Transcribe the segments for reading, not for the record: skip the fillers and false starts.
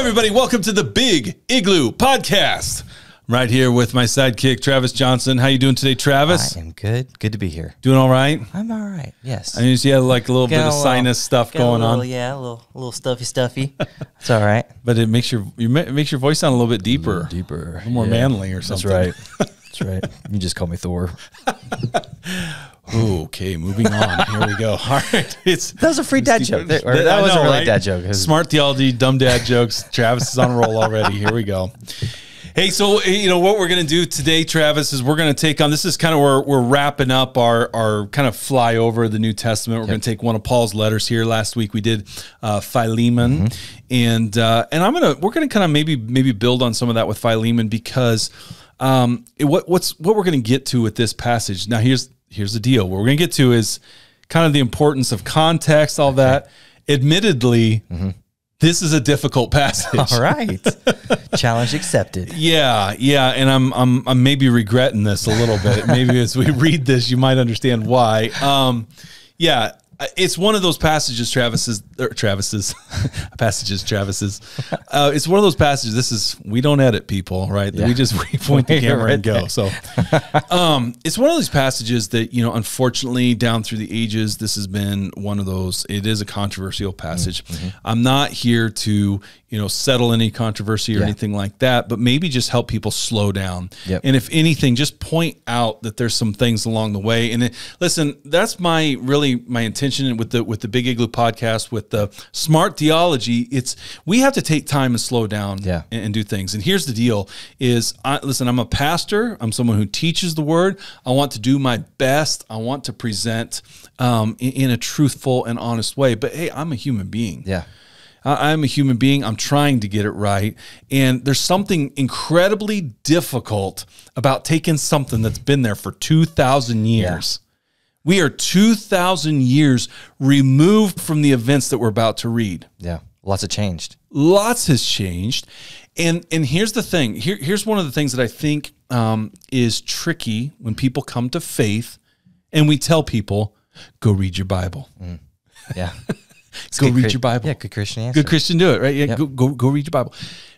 everybody. Welcome to the Big Igloo Podcast. I'm right here with my sidekick, Travis Johnson. How you doing today, Travis? I am good. Good to be here. Doing all right? I'm all right, yes. I mean, you had like a little bit of sinus stuff going on. Yeah, a little stuffy. It's all right. But it makes your voice sound a little bit deeper. A little more manly or something. That's right. That's right. You just call me Thor. Okay, moving on. Here we go. All right. That was a free dad joke. That wasn't really a dad joke. Smart theology, dumb dad jokes. Travis is on a roll already. Here we go. Hey, so, what we're going to do today, Travis, is we're going to take on, this is kind of where we're wrapping up our kind of fly over the New Testament. We're going to take one of Paul's letters here. Last week we did Philemon, and we're going to kind of maybe build on some of that with Philemon, because what we're going to get to with this passage. Now, here's the deal. What we're going to get to is kind of the importance of context, all that. Admittedly, this is a difficult passage. All right. Challenge accepted. Yeah, and I'm maybe regretting this a little bit. Maybe as we read this, you might understand why. It's one of those passages, Travis's. It's one of those passages. We don't edit people, right? Yeah. We just point the camera and go. So it's one of those passages that, unfortunately, down through the ages, this has been one of those. It is a controversial passage. I'm not here to, settle any controversy or anything like that, but maybe just help people slow down. Yep. And if anything, just point out that there's some things along the way. And listen, that's my intention with the Big Igloo podcast, with the smart theology. We have to take time and slow down and do things. And here's the deal is, I'm a pastor. I'm someone who teaches the word. I want to do my best. I want to present in a truthful and honest way. But hey, I'm a human being. Yeah. I'm a human being. I'm trying to get it right. And there's something incredibly difficult about taking something that's been there for 2,000 years. Yeah. We are 2,000 years removed from the events that we're about to read. Yeah, lots have changed. Lots has changed. And here's the thing. Here's one of the things that I think is tricky when people come to faith and we tell people, go read your Bible. Yeah. Go read your Bible. Yeah, good Christian answer. Good Christian, do it, right? Yeah, yep. Go read your Bible.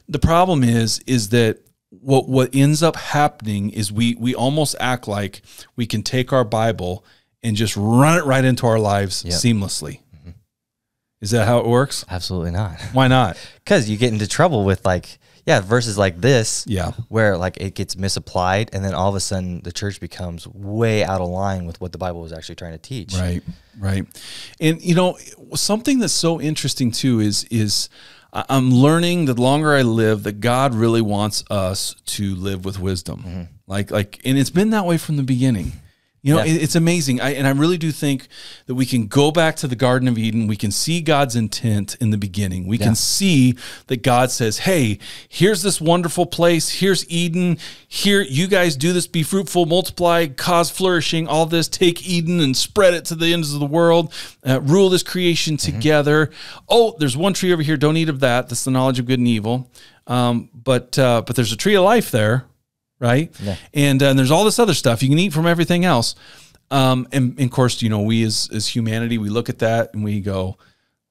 The problem is that what ends up happening is we almost act like we can take our Bible and just run it right into our lives seamlessly. Is that how it works? Absolutely not. Why not? Because you get into trouble with verses like this, where it gets misapplied, and then all of a sudden the church becomes way out of line with what the Bible was actually trying to teach. Right. And something that's so interesting too is I'm learning the longer I live that God really wants us to live with wisdom. And it's been that way from the beginning. It's amazing. And I really do think that we can go back to the Garden of Eden. We can see God's intent in the beginning. We can see that God says, hey, here's this wonderful place. Here's Eden. Here, you guys do this, be fruitful, multiply, cause flourishing, all this. Take Eden and spread it to the ends of the world. Rule this creation together. Oh, there's one tree over here. Don't eat of that. That's the knowledge of good and evil. But there's a tree of life there. Right. Yeah. And there's all this other stuff. You can eat from everything else. And of course, we as humanity, we look at that and we go,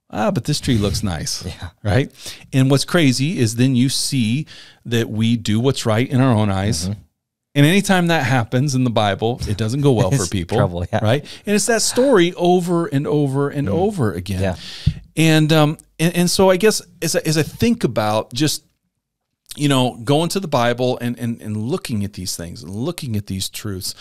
but this tree looks nice. Yeah. Right. And what's crazy is then you see that we do what's right in our own eyes. And anytime that happens in the Bible, it doesn't go well for people. Trouble, right. And it's that story over and over and over again. Yeah. And so I guess as I think about just, going to the Bible and looking at these things and looking at these truths,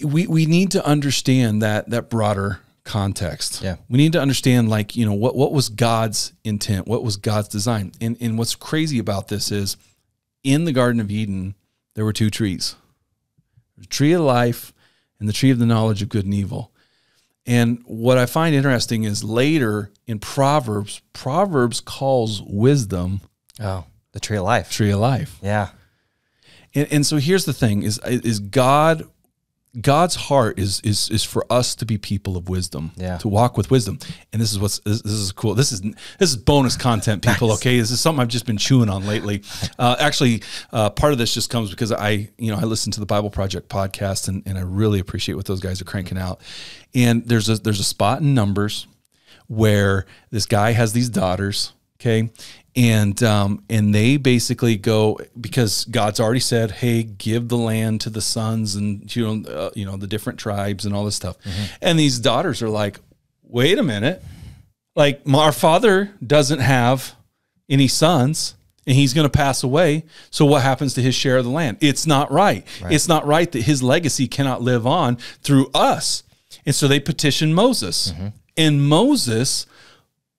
we need to understand that broader context. Yeah. We need to understand, what was God's intent? What was God's design? And what's crazy about this is in the Garden of Eden, there were two trees, the tree of life and the tree of the knowledge of good and evil. And what I find interesting is later in Proverbs calls wisdom, the tree of life. Tree of life. Yeah. And so here's the thing is God's heart is for us to be people of wisdom, to walk with wisdom. And this is cool. This is bonus content, people. Okay. This is something I've just been chewing on lately. Actually, part of this just comes because I listen to the Bible Project podcast and I really appreciate what those guys are cranking out. And there's a spot in Numbers where this guy has these daughters. Okay. And they basically go, because God's already said, hey, give the land to the sons and, the different tribes and all this stuff. And these daughters are like, wait a minute. Like, our father doesn't have any sons, and he's going to pass away. So what happens to his share of the land? It's not right. It's not right that his legacy cannot live on through us. And so they petition Moses. And Moses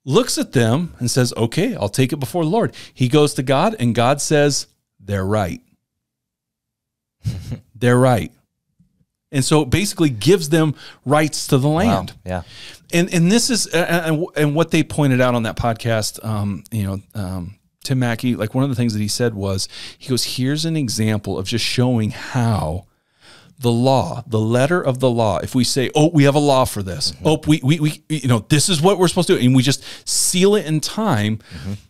looks at them and says, okay, I'll take it before the Lord. He goes to God, and God says, they're right. They're right. And so it basically gives them rights to the land. Wow. Yeah. And this is, and what they pointed out on that podcast, Tim Mackey, like one of the things that he said was, he goes, here's an example of just showing how the law, the letter of the law, if we say, oh, we have a law for this, oh, we this is what we're supposed to do, and we just seal it in time,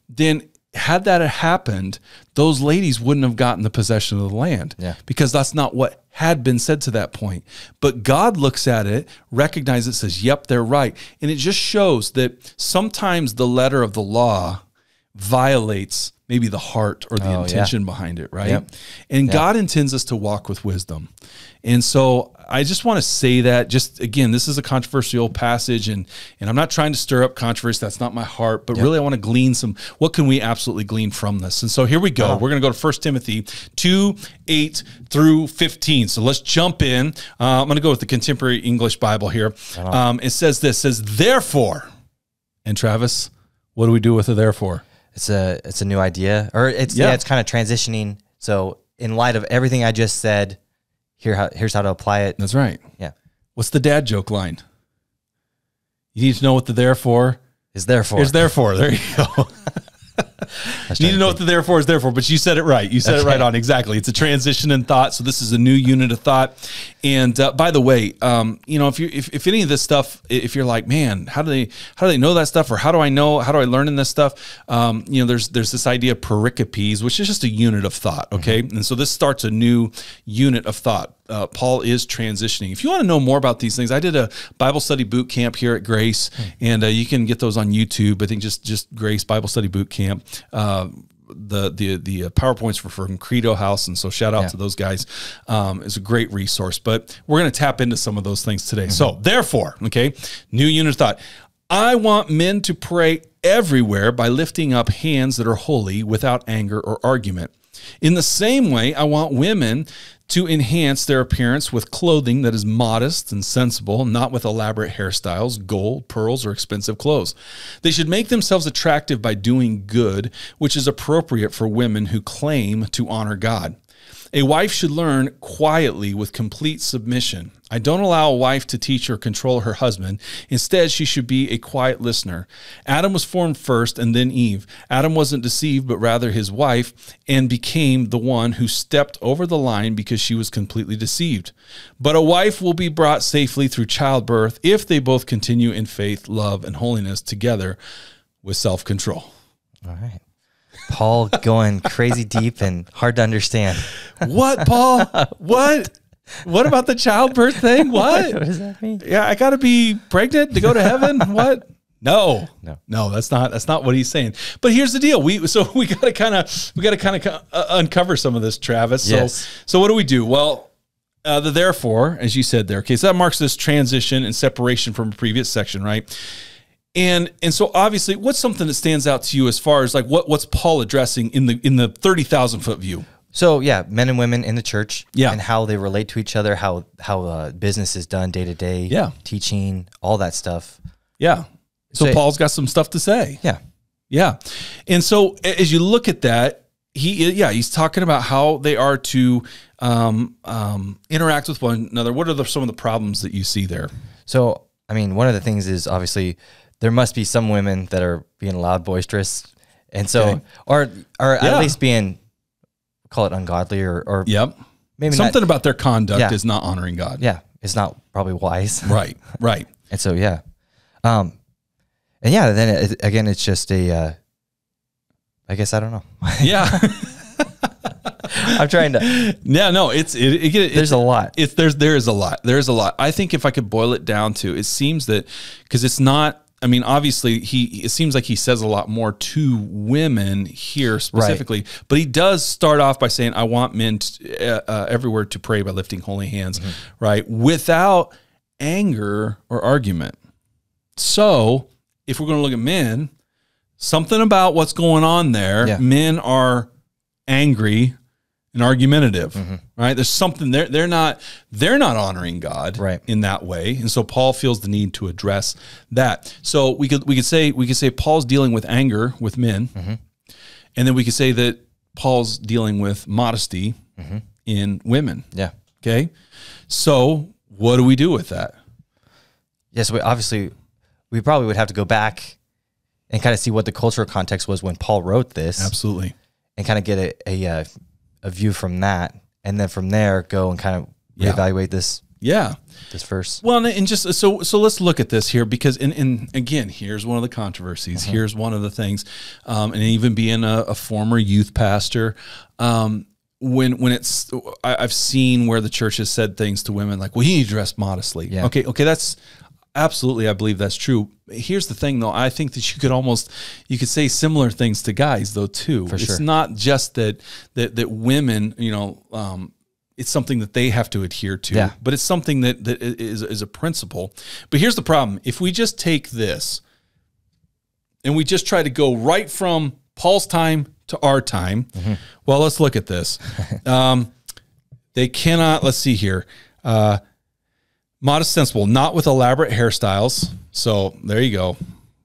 then had that happened, those ladies wouldn't have gotten the possession of the land, because that's not what had been said to that point. But God looks at it, recognizes it, says, yep, they're right. And it just shows that sometimes the letter of the law violates maybe the heart or the intention behind it, right? And God intends us to walk with wisdom. And so I just want to say that, just again, this is a controversial passage, and I'm not trying to stir up controversy. That's not my heart, but really I want to glean what can we absolutely glean from this? And so here we go. We're going to go to 1 Timothy 2:8-15. So let's jump in. I'm going to go with the Contemporary English Bible here. It says this, therefore, and Travis, what do we do with the therefore? It's a new idea, or it's kind of transitioning. So in light of everything I just said, here's how to apply it. That's right. Yeah. What's the dad joke line? You need to know what the therefore is there for. Is there for. There you go. You need to know what the therefore is there for, but you said it right. You said it right on. Exactly. It's a transition in thought. So this is a new unit of thought. And by the way, if any of this stuff, if you're like, man, how do they know that stuff, or how do I learn in this stuff? There's this idea of pericopes, which is just a unit of thought. Okay. And so this starts a new unit of thought. Paul is transitioning. If you want to know more about these things, I did a Bible study boot camp here at Grace, and you can get those on YouTube. I think just Grace Bible Study Boot Camp. The PowerPoints were from Credo House, and so shout out to those guys. It's a great resource, but we're going to tap into some of those things today. So therefore, okay, new unit of thought. I want men to pray everywhere by lifting up hands that are holy without anger or argument. In the same way, I want women to enhance their appearance with clothing that is modest and sensible, not with elaborate hairstyles, gold, pearls, or expensive clothes. They should make themselves attractive by doing good, which is appropriate for women who claim to honor God. A wife should learn quietly with complete submission. I don't allow a wife to teach or control her husband. Instead, she should be a quiet listener. Adam was formed first and then Eve. Adam wasn't deceived, but rather his wife, and became the one who stepped over the line because she was completely deceived. But a wife will be brought safely through childbirth if they both continue in faith, love, and holiness together with self-control. All right. Paul going crazy deep and hard to understand. What, Paul? What? What about the childbirth thing? What does that mean? Yeah, I got to be pregnant to go to heaven? What? No, that's not what he's saying. But here's the deal: we got to kind of uncover some of this, Travis. Yes. So what do we do? Well, the therefore, as you said there, okay, so that marks this transition and separation from a previous section, right? And so obviously, what's something that stands out to you as far as like what's Paul addressing in the 30,000-foot view? So yeah, men and women in the church, and how they relate to each other, how business is done day to day, teaching, all that stuff. Yeah. So Paul's got some stuff to say. Yeah. And so as you look at that, he's talking about how they are to interact with one another. What are some of the problems that you see there? So I mean, one of the things is obviously there must be some women that are being loud, boisterous, and so or at least being, call it ungodly, or maybe something about their conduct is not honoring God. Yeah, it's not probably wise. Right. And so then again, it's just I guess I don't know. Yeah. I'm trying to. Yeah, no, there's a lot. There is a lot. I think if I could boil it down to, it seems that because it's not I mean, obviously, it seems like he says a lot more to women here specifically, but he does start off by saying, I want men everywhere to pray by lifting holy hands, right? Without anger or argument. So if we're going to look at men, something about what's going on there, men are angry and argumentative, right? There's something there. They're not honoring God in that way. And so Paul feels the need to address that. So we could say Paul's dealing with anger with men. And then we could say that Paul's dealing with modesty in women. Yeah. Okay. So what do we do with that? Yes, we probably would have to go back and kind of see what the cultural context was when Paul wrote this. Absolutely. And kind of get a view from that, and then from there go and kind of reevaluate this. This verse. Well, and just so let's look at this here, because in again, here's one of the controversies. Here's one of the things, and even being a former youth pastor, when it's I've seen where the church has said things to women like, "Well, you need to dress modestly." Yeah. Okay, that's absolutely, I believe that's true. Here's the thing, though. I think that you could say similar things to guys, though, too. For sure. It's not just that women, it's something that they have to adhere to, but it's something that is a principle. But here's the problem. If we just take this and we just try to go right from Paul's time to our time, well, let's look at this. They cannot, let's see here, modest, sensible, not with elaborate hairstyles. So there you go.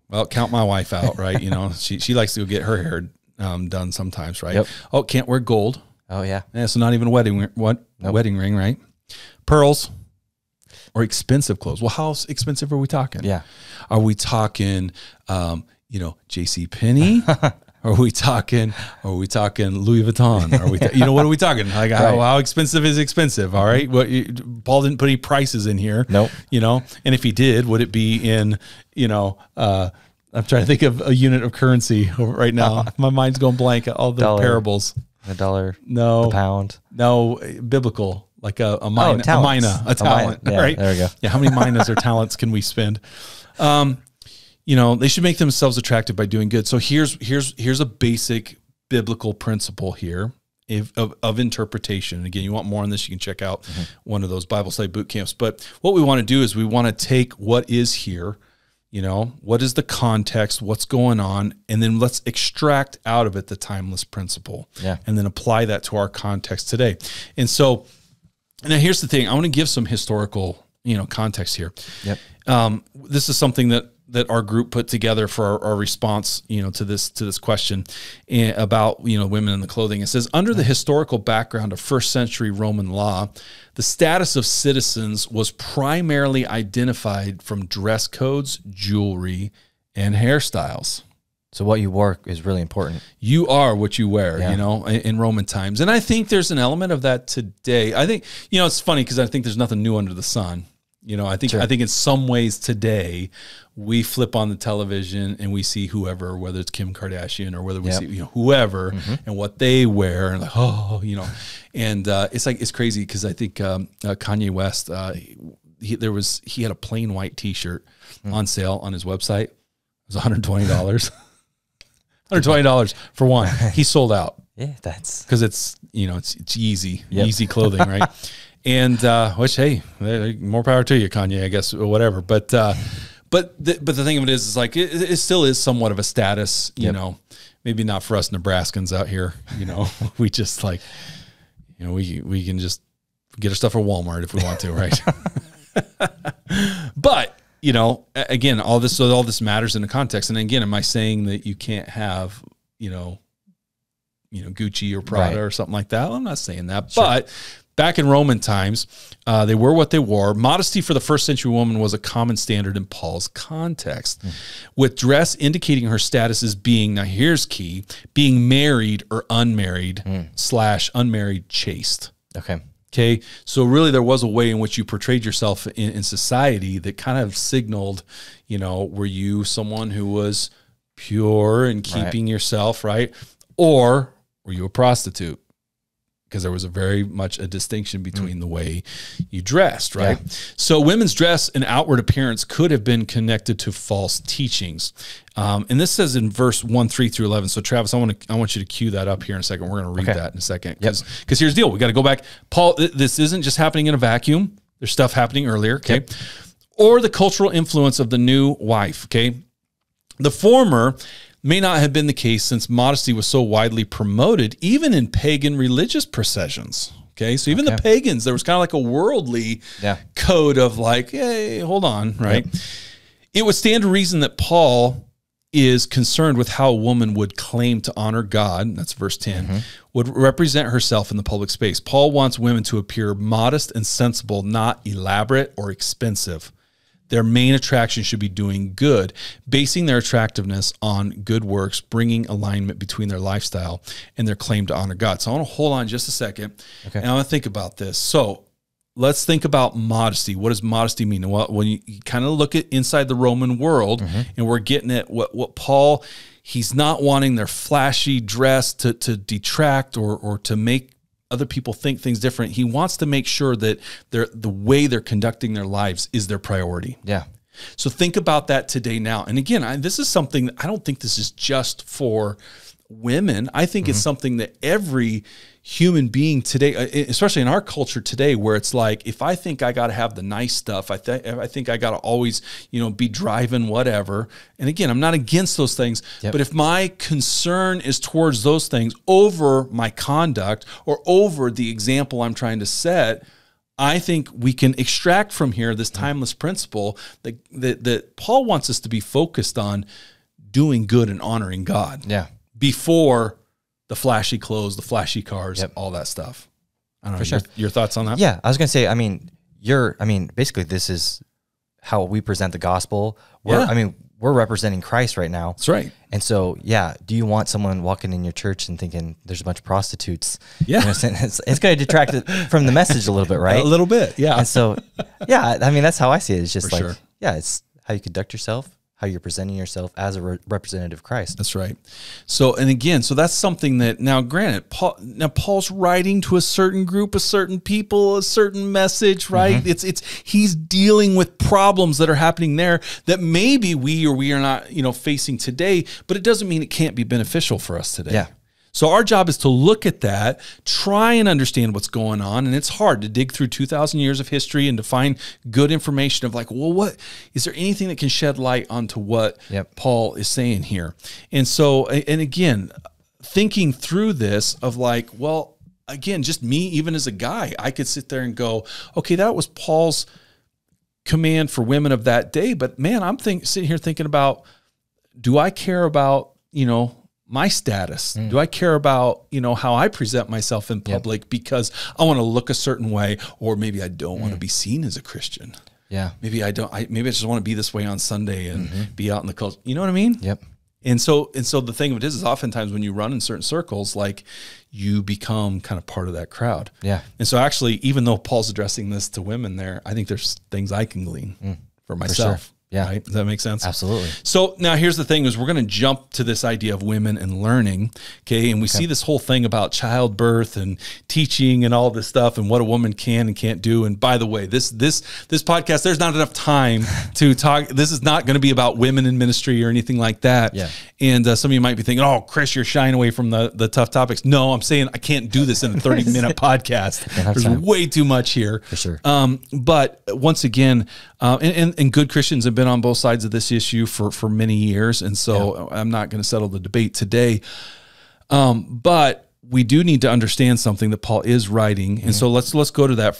Well, count my wife out, right? She likes to go get her hair done sometimes, right? Yep. Oh, can't wear gold. Oh yeah. So not even a wedding wedding ring, right? Pearls or expensive clothes. Well, how expensive are we talking? Yeah. Are we talking J.C. Penney? Are we talking Louis Vuitton? Are we, what are we talking? Like how expensive is expensive? All right. Paul didn't put any prices in here. Nope. And if he did, would it be in, I'm trying to think of a unit of currency right now. My mind's going blank. All the parables. $1. No. A pound. No. Biblical. Like a talent. Yeah, right. There we go. Yeah. How many minas or talents can we spend? They should make themselves attractive by doing good. So here's a basic biblical principle here of interpretation. Again, you want more on this, you can check out one of those Bible study boot camps. But what we want to do is we want to take what is here, what is the context, what's going on, and then let's extract out of it the timeless principle, and then apply that to our context today. And so, now here's the thing. I want to give some historical, context here. Yep. This is something that our group put together for our response, to this question about, women in the clothing. It says, under the historical background of first century Roman law, the status of citizens was primarily identified from dress codes, jewelry, and hairstyles. So what you wore is really important. You are what you wear, in Roman times. And I think there's an element of that today. I think, it's funny because I think there's nothing new under the sun. I think in some ways today we flip on the television and we see whoever, whether it's Kim Kardashian or whether we see whoever and what they wear, and and it's crazy because I think Kanye West he had a plain white T-shirt on sale on his website. It was $120. $120 for one. He sold out. Yeah, that's because it's it's Yeezy clothing, right? And which, hey, more power to you, Kanye, I guess, or whatever. But the thing of it is like it still is somewhat of a status, maybe not for us Nebraskans out here. We just like, we can just get our stuff at Walmart if we want to, right? But again, all this matters in the context. And again, am I saying that you can't have Gucci or Prada or something like that? Well, I'm not saying that, but back in Roman times, they were what they wore. Modesty for the first century woman was a common standard in Paul's context, with dress indicating her status as being, now here's key, being married or unmarried / unmarried chaste. Okay. So really there was a way in which you portrayed yourself in society that kind of signaled, were you someone who was pure and keeping yourself, right? Or were you a prostitute? because there was a very much a distinction between the way you dressed, right? Yeah. So women's dress and outward appearance could have been connected to false teachings. And this says in verse 1:3 through 11. So Travis, I want you to cue that up here in a second. We're going to read that in a second. Because here's the deal. We got to go back. Paul, this isn't just happening in a vacuum. There's stuff happening earlier, okay? Yep. Or the cultural influence of the new wife, okay? The former may not have been the case since modesty was so widely promoted, even in pagan religious processions. Okay, so even the pagans, there was kind of like a worldly code of like, hey, hold on, right? Yep. It would stand to reason that Paul is concerned with how a woman would claim to honor God, that's verse 10, would represent herself in the public space. Paul wants women to appear modest and sensible, not elaborate or expensive. Their main attraction should be doing good, basing their attractiveness on good works, bringing alignment between their lifestyle and their claim to honor God. So I want to hold on just a second, and I want to think about this. So let's think about modesty. What does modesty mean? Well, when you kind of look at inside the Roman world, and we're getting at what Paul, he's not wanting their flashy dress to detract or to make other people think things different. He wants to make sure that the way they're conducting their lives is their priority. Yeah. So think about that today now. And again, this is something that I don't think this is just for women. I think it's something that every human being today, especially in our culture today, where it's like, if I think I got to have the nice stuff, I think I got to always, be driving whatever. And again, I'm not against those things, but if my concern is towards those things over my conduct or over the example I'm trying to set, I think we can extract from here this timeless principle that Paul wants us to be focused on doing good and honoring God. Yeah. Before the flashy clothes, the flashy cars, all that stuff. I don't know. For sure. Your thoughts on that? Yeah, I was going to say, basically this is how we present the gospel. We're representing Christ right now. That's right. And so, do you want someone walking in your church and thinking there's a bunch of prostitutes? Yeah. It's going to detract from the message a little bit, right? A little bit, yeah. And so, that's how I see it. It's just it's how you conduct yourself, how you're presenting yourself as a representative of Christ. That's right. So, and again, so that's something that, now granted, Paul's writing to a certain group, a certain people, a certain message, right? He's dealing with problems that are happening there that maybe we are not, facing today, but it doesn't mean it can't be beneficial for us today. Yeah. So our job is to look at that, try and understand what's going on, and it's hard to dig through 2,000 years of history and to find good information of like, well, what is there anything that can shed light onto what Paul is saying here? And so, and again, thinking through this of like, well, again, just me, even as a guy, I could sit there and go, okay, that was Paul's command for women of that day, but man, I'm sitting here thinking about, do I care about, my status? Do I care about, how I present myself in public because I want to look a certain way, or maybe I don't want to be seen as a Christian? Yeah. Maybe I don't, maybe I just want to be this way on Sunday and be out in the culture. You know what I mean? Yep. And so the thing of it is oftentimes when you run in certain circles, like you become kind of part of that crowd. Yeah. And so actually, even though Paul's addressing this to women there, I think there's things I can glean for myself. For sure. Yeah. Right? Does that make sense? Absolutely. So now here's the thing is we're going to jump to this idea of women and learning. Okay. And we see this whole thing about childbirth and teaching and all this stuff and what a woman can and can't do. And by the way, this podcast, there's not enough time to talk. This is not going to be about women in ministry or anything like that. Yeah. And some of you might be thinking, oh, Kris, you're shying away from the tough topics. No, I'm saying I can't do this in a 30-minute podcast. There's way too much here. For sure. But once again, and good Christians have been on both sides of this issue for many years, and so I'm not going to settle the debate today. But we do need to understand something that Paul is writing, and so let's go to that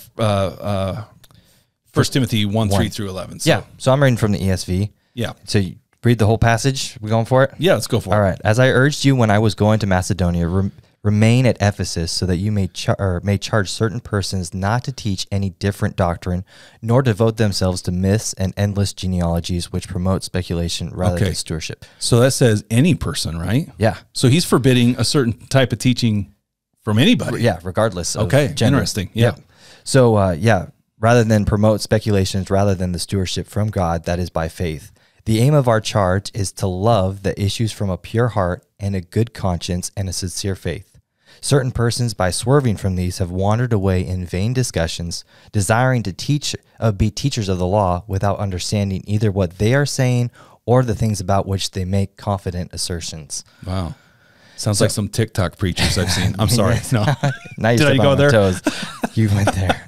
1 Timothy 1:3 through 11. So. Yeah, so I'm reading from the ESV. Yeah. So you read the whole passage. We going for it? Yeah, let's go for it. All right. As I urged you when I was going to Macedonia, remain at Ephesus so that you may charge certain persons not to teach any different doctrine, nor devote themselves to myths and endless genealogies which promote speculation rather than stewardship. So that says any person, right? Yeah. So he's forbidding a certain type of teaching from anybody. Yeah, regardless of gender. Interesting. Yeah. So, rather than promote speculations rather than the stewardship from God that is by faith. The aim of our charge is to love that issues from a pure heart and a good conscience and a sincere faith. Certain persons, by swerving from these, have wandered away in vain discussions, desiring to be teachers of the law without understanding either what they are saying or the things about which they make confident assertions. Wow. Sounds like some TikTok preachers I've seen. I'm sorry. No. Now you Did I step go on my there? toes. You went there.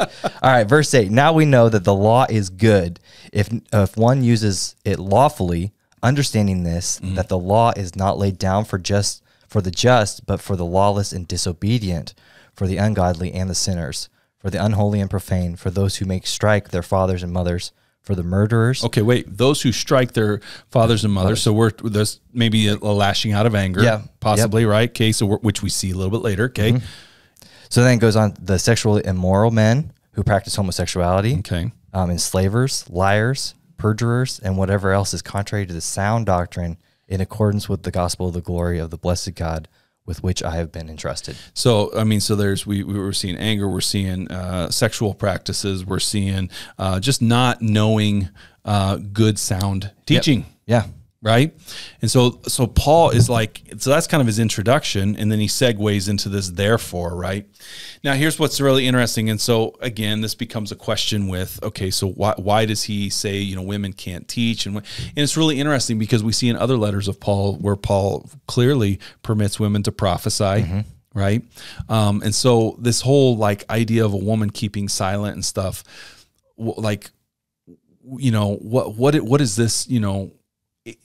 All right, verse 8. Now we know that the law is good if one uses it lawfully, understanding this, that the law is not laid down for the just, but for the lawless and disobedient, for the ungodly and the sinners, for the unholy and profane, for those who make strike their fathers and mothers, for the murderers. Okay, wait. Those who strike their fathers and mothers. So there's maybe a lashing out of anger, possibly, right? Okay, so which we see a little bit later. Okay. So then it goes on, the sexually immoral men who practice homosexuality, Okay. Enslavers, liars, perjurers, and whatever else is contrary to the sound doctrine in accordance with the gospel of the glory of the blessed God with which I have been entrusted. So, I mean, so there's, we were seeing anger, we're seeing sexual practices, we're seeing just not knowing good sound teaching. Yeah. Right. And so Paul is like, so that's kind of his introduction. And then he segues into this therefore, right? Now, here's what's really interesting. And so again, this becomes a question with, okay, so why does he say, women can't teach? And it's really interesting because we see in other letters of Paul where Paul clearly permits women to prophesy. Right. And so this whole idea of a woman keeping silent and stuff, what is this,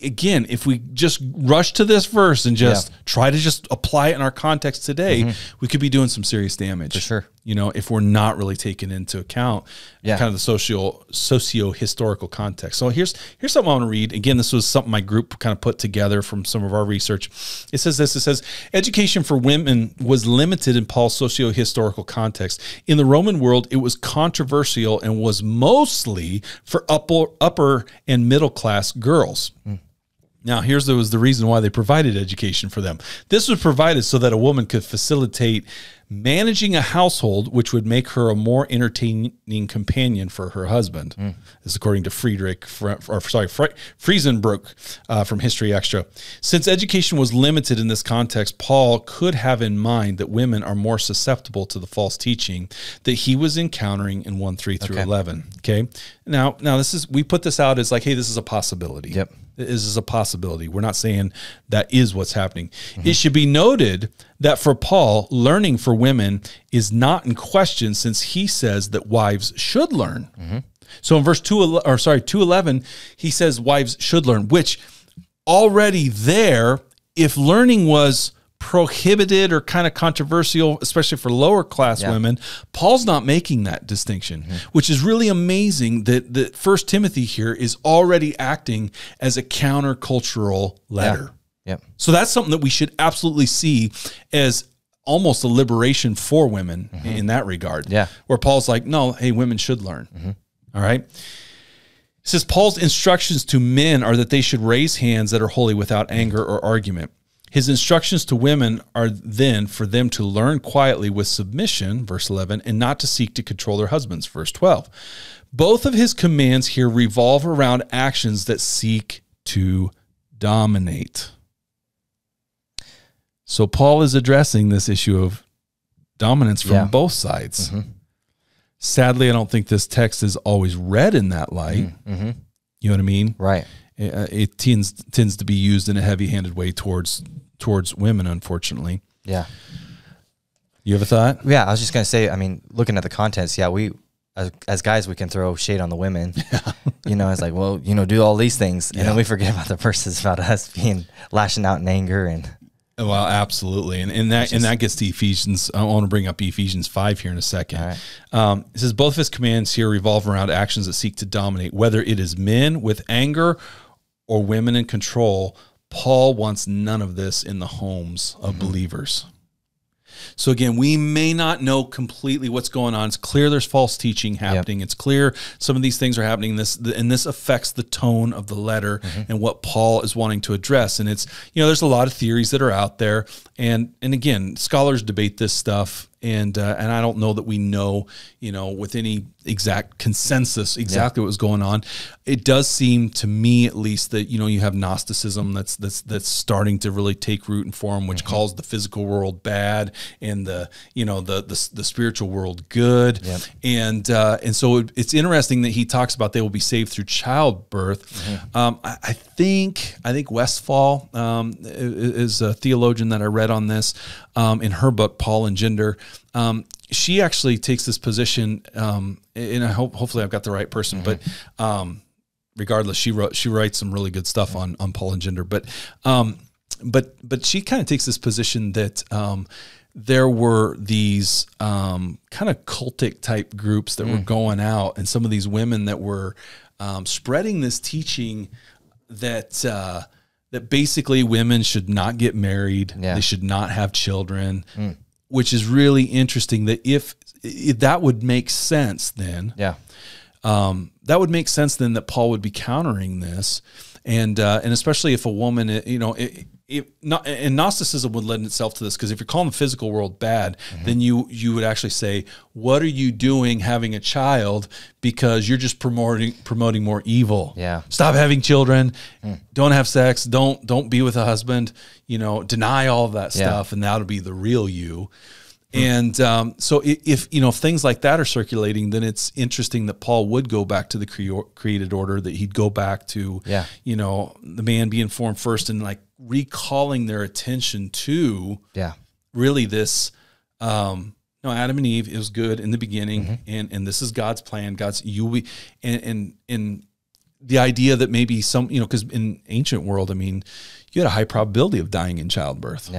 again, if we just rush to this verse and just try to just apply it in our context today, we could be doing some serious damage. For sure. If we're not really taking into account kind of the socio-historical context. So here's something I want to read. Again, this was something my group kind of put together from some of our research. It says this, it says, education for women was limited in Paul's socio-historical context. In the Roman world, it was controversial and was mostly for upper and middle class girls. Now, was the reason why they provided education for them. This was provided so that a woman could facilitate managing a household, which would make her a more entertaining companion for her husband. This is according to Friesenbrook from History Extra. Since education was limited in this context, Paul could have in mind that women are more susceptible to the false teaching that he was encountering in 1:3 through 11. Okay. Now we put this out as hey, this is a possibility. Yep. This is a possibility. We're not saying that is what's happening. It should be noted that for Paul, learning for women is not in question, since he says that wives should learn. So in verse 2:11, he says wives should learn, which already there, if learning was prohibited or kind of controversial, especially for lower class women, Paul's not making that distinction, which is really amazing that 1 Timothy here is already acting as a countercultural letter. So that's something that we should absolutely see as almost a liberation for women in that regard. Where Paul's like, no, hey, women should learn. All right. It says Paul's instructions to men are that they should raise hands that are holy without anger or argument. His instructions to women are then for them to learn quietly with submission, verse 11, and not to seek to control their husbands, verse 12. Both of his commands here revolve around actions that seek to dominate. So Paul is addressing this issue of dominance from both sides. Sadly, I don't think this text is always read in that light. You know what I mean? Right. It tends to be used in a heavy-handed way towards women, unfortunately. Yeah. You have a thought? Yeah, I was just going to say, I mean, looking at the contents, we as guys, we can throw shade on the women. It's like, well, do all these things. And then we forget about the verses about us lashing out in anger and... Well, absolutely. And that gets to Ephesians. I want to bring up Ephesians 5 here in a second. All right. It says, both of his commands here revolve around actions that seek to dominate, whether it is men with anger or women in control. Paul wants none of this in the homes of believers. So again, we may not know completely what's going on. It's clear there's false teaching happening. It's clear some of these things are happening. And this affects the tone of the letter and what Paul is wanting to address. And it's, there's a lot of theories that are out there. And again, scholars debate this stuff. and I don't know that we know, with any exact consensus exactly what was going on. It does seem to me, at least, that you have Gnosticism that's starting to really take root and form, which calls the physical world bad and the spiritual world good. Yep. And so it's interesting that he talks about they will be saved through childbirth. I think Westphal is a theologian that I read on this in her book, Paul and Gender. She actually takes this position, and I hopefully I've got the right person, but regardless, she writes some really good stuff on Paul and Gender. But she kind of takes this position that there were these kind of cultic type groups that were going out, and some of these women that were spreading this teaching that basically women should not get married, they should not have children. Which is really interesting, that if that would make sense then. That would make sense then that Paul would be countering this. And especially if a woman, and Gnosticism would lend itself to this, because if you're calling the physical world bad, then you would actually say, what are you doing having a child, because you're just promoting more evil. Stop having children, don't have sex, don't be with a husband, deny all of that stuff, and that'll be the real you. And so if things like that are circulating, then it's interesting that Paul would go back to the created order, that he'd go back to the man being formed first, and like recalling their attention to really this Adam and Eve, it was good in the beginning, and this is God's plan, and the idea that maybe some, because in ancient world, I mean, you had a high probability of dying in childbirth.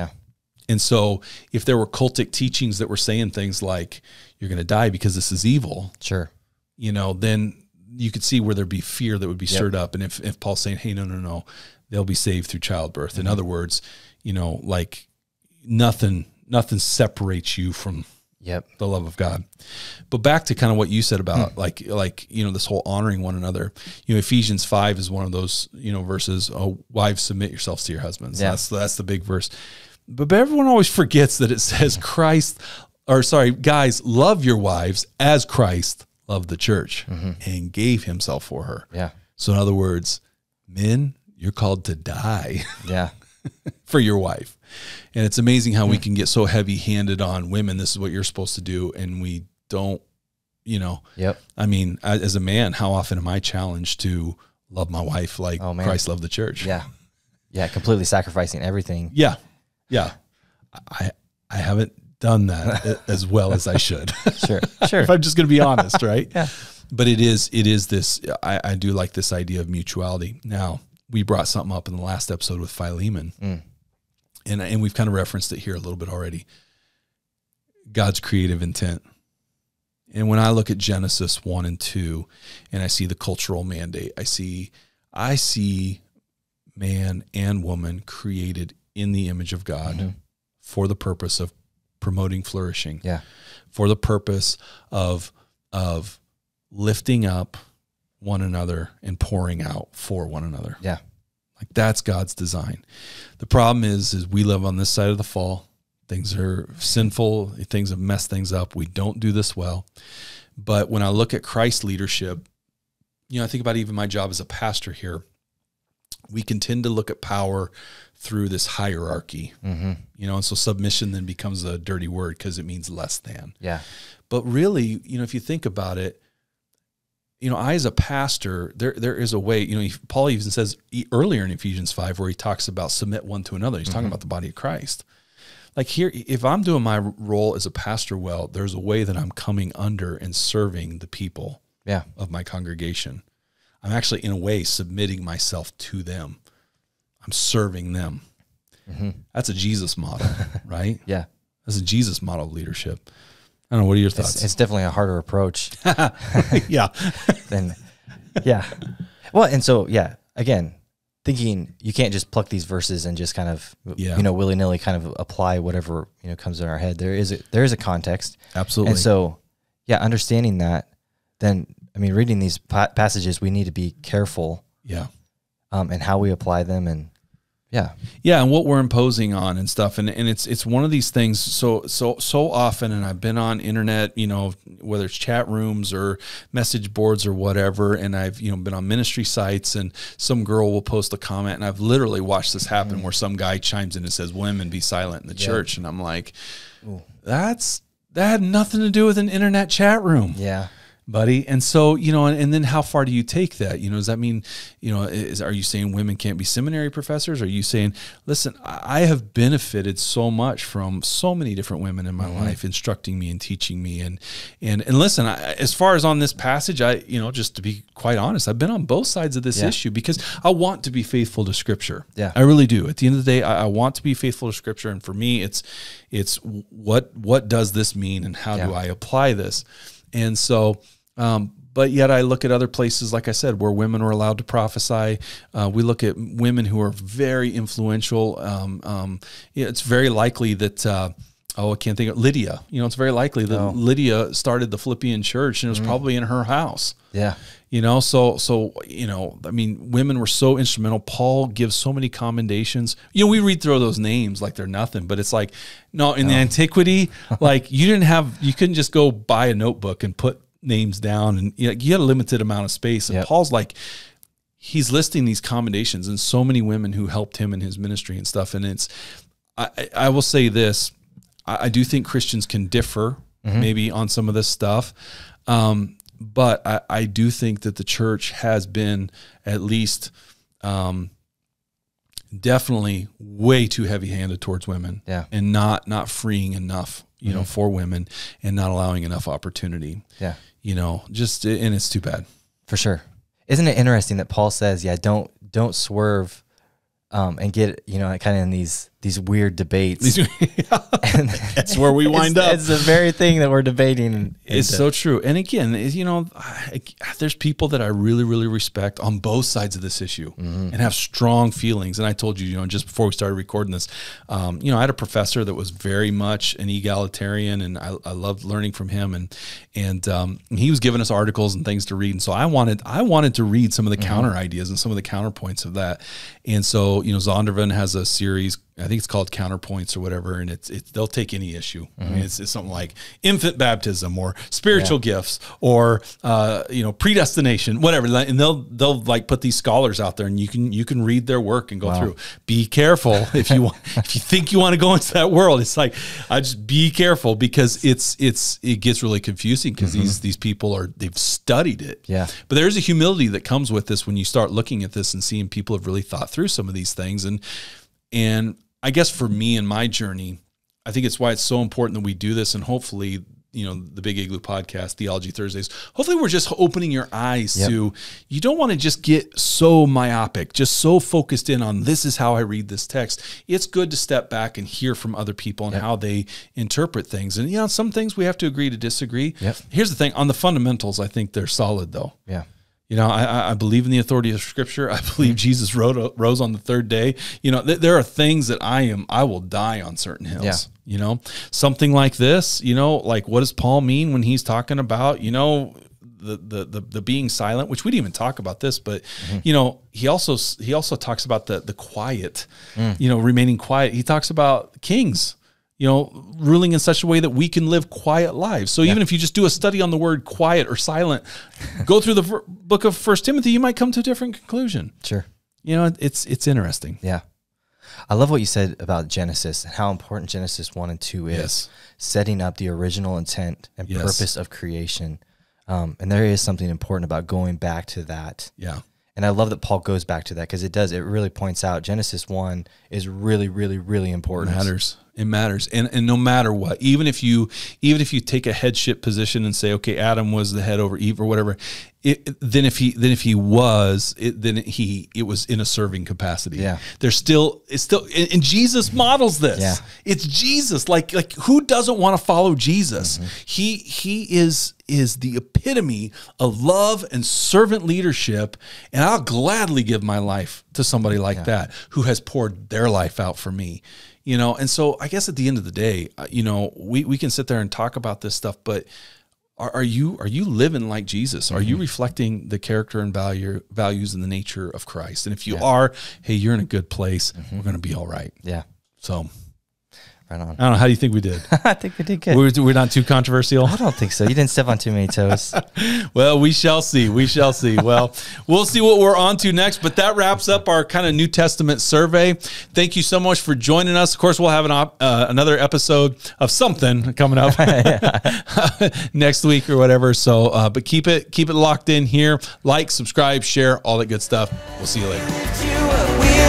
And so if there were cultic teachings that were saying things like, you're going to die because this is evil, then you could see where there'd be fear that would be stirred up. And if Paul's saying, hey, no, they'll be saved through childbirth. In other words, like nothing separates you from the love of God. But back to kind of what you said about like this whole honoring one another. Ephesians 5 is one of those verses. Oh, wives, submit yourselves to your husbands. That's the big verse. But everyone always forgets that it says guys, love your wives as Christ loved the church and gave himself for her. So in other words, men, you're called to die for your wife. And it's amazing how we can get so heavy-handed on women. This is what you're supposed to do, and we don't, I mean, as a man, how often am I challenged to love my wife like Christ loved the church? Completely sacrificing everything. I haven't done that as well as I should. Sure. If I'm just going to be honest, right? But it is this, I do like this idea of mutuality. Now, we brought something up in the last episode with Philemon, and we've kind of referenced it here a little bit already. God's creative intent. And when I look at Genesis 1 and 2, and I see the cultural mandate, I see man and woman created in the image of God for the purpose of promoting flourishing, for the purpose of lifting up one another and pouring out for one another. Like that's God's design. The problem is we live on this side of the fall. Things are sinful. Things have messed things up. We don't do this well. But when I look at Christ's leadership, I think about even my job as a pastor here, we can tend to look at power through this hierarchy, and so submission then becomes a dirty word because it means less than. But really, if you think about it, I as a pastor, there is a way, Paul even says earlier in Ephesians 5 where he talks about submit one to another. He's talking about the body of Christ. Like here, if I'm doing my role as a pastor well, there's a way that I'm coming under and serving the people of my congregation. I'm actually, in a way, submitting myself to them. I'm serving them. That's a Jesus model, right? That's a Jesus model of leadership. I don't know. What are your thoughts? It's definitely a harder approach. Well, and so, again, thinking you can't just pluck these verses and just kind of, willy-nilly kind of apply whatever, comes in our head. There is a context. Absolutely. And so, understanding that, then, reading these passages, we need to be careful and how we apply them. And Yeah, and what we're imposing on and stuff, and it's one of these things. So often, and I've been on internet, whether it's chat rooms or message boards or whatever, and I've been on ministry sites, and some girl will post a comment, and I've literally watched this happen where some guy chimes in and says, "Women, be silent in the church," and I'm like, that had nothing to do with an internet chat room. Yeah. Buddy. And so, and then how far do you take that? Does that mean, are you saying women can't be seminary professors? Are you saying, listen, I have benefited so much from so many different women in my life, instructing me and teaching me. And listen, as far as on this passage, just to be quite honest, I've been on both sides of this issue because I want to be faithful to Scripture. Yeah. I really do. At the end of the day, I want to be faithful to Scripture. And for me, it's what does this mean and how do I apply this? And so, but yet I look at other places, like I said, where women are allowed to prophesy. We look at women who are very influential. It's very likely that, I can't think of Lydia. It's very likely that Lydia started the Philippian church, and it was probably in her house. Yeah. I mean, women were so instrumental. Paul gives so many commendations. We read through those names like they're nothing, but it's like, no, in the antiquity, like you couldn't just go buy a notebook and put names down, and you had a limited amount of space. And Paul's like, he's listing these commendations and so many women who helped him in his ministry and stuff. And I will say this, I do think Christians can differ maybe on some of this stuff. But I do think that the church has been at least definitely way too heavy-handed towards women, and not freeing enough, for women, and not allowing enough opportunity. Yeah, and it's too bad. For sure. Isn't it interesting that Paul says, don't swerve and get, kind of in these weird debates. And that's where we wind up. It's the very thing that we're debating. It's so true. And again, there's people that I really, really respect on both sides of this issue and have strong feelings. And I told you, just before we started recording this, I had a professor that was very much an egalitarian, and I loved learning from him. And he was giving us articles and things to read. And so I wanted to read some of the counter ideas and some of the counterpoints of that. And so, Zondervan has a series, I think it's called Counterpoints or whatever, and they'll take any issue. I mean, it's something like infant baptism or spiritual gifts or predestination, whatever. And they'll like put these scholars out there, and you can read their work and go through. Be careful if you think you want to go into that world. It's like, I just be careful, because it gets really confusing, because these people they've studied it. Yeah. But there's a humility that comes with this when you start looking at this and seeing people have really thought through some of these things. And I guess for me in my journey, I think it's why it's so important that we do this, and hopefully, the Big Igloo podcast, Theology Thursdays, hopefully we're just opening your eyes to, you don't want to just get so myopic, just so focused in on this is how I read this text. It's good to step back and hear from other people and how they interpret things. And, some things we have to agree to disagree. Here's the thing, on the fundamentals, I think they're solid though. Yeah. I believe in the authority of Scripture. I believe Jesus rose on the third day. There are things that I will die on certain hills. Something like this, like what does Paul mean when he's talking about, the being silent, which we didn't even talk about this, but he also talks about the quiet, remaining quiet. He talks about kings, ruling in such a way that we can live quiet lives. So even if you just do a study on the word quiet or silent, go through the book of 1 Timothy, you might come to a different conclusion. Sure. It's interesting. Yeah. I love what you said about Genesis and how important Genesis 1 and 2 is, setting up the original intent and purpose of creation. And there is something important about going back to that. Yeah. And I love that Paul goes back to that, because it really points out Genesis 1 is really, really, really important. It matters. And no matter what, even if you take a headship position and say, okay, Adam was the head over Eve or whatever, it was in a serving capacity. Yeah. It's still, and Jesus models this. Yeah. It's Jesus. Like who doesn't want to follow Jesus? He is the epitome of love and servant leadership. And I'll gladly give my life to somebody like that, who has poured their life out for me. And so I guess at the end of the day, we can sit there and talk about this stuff, but Are you living like Jesus? Are you reflecting the character and values and the nature of Christ? And if you are, hey, you're in a good place. We're going to be all right. Yeah. So, right on. I don't know. How do you think we did? I think we did good. We're not too controversial? I don't think so. You didn't step on too many toes. Well, we shall see. We shall see. Well, we'll see what we're on to next, but that wraps up our kind of New Testament survey. Thank you so much for joining us. Of course, we'll have another episode of something coming up next week or whatever. So, but keep it locked in here. Like, subscribe, share, all that good stuff. We'll see you later.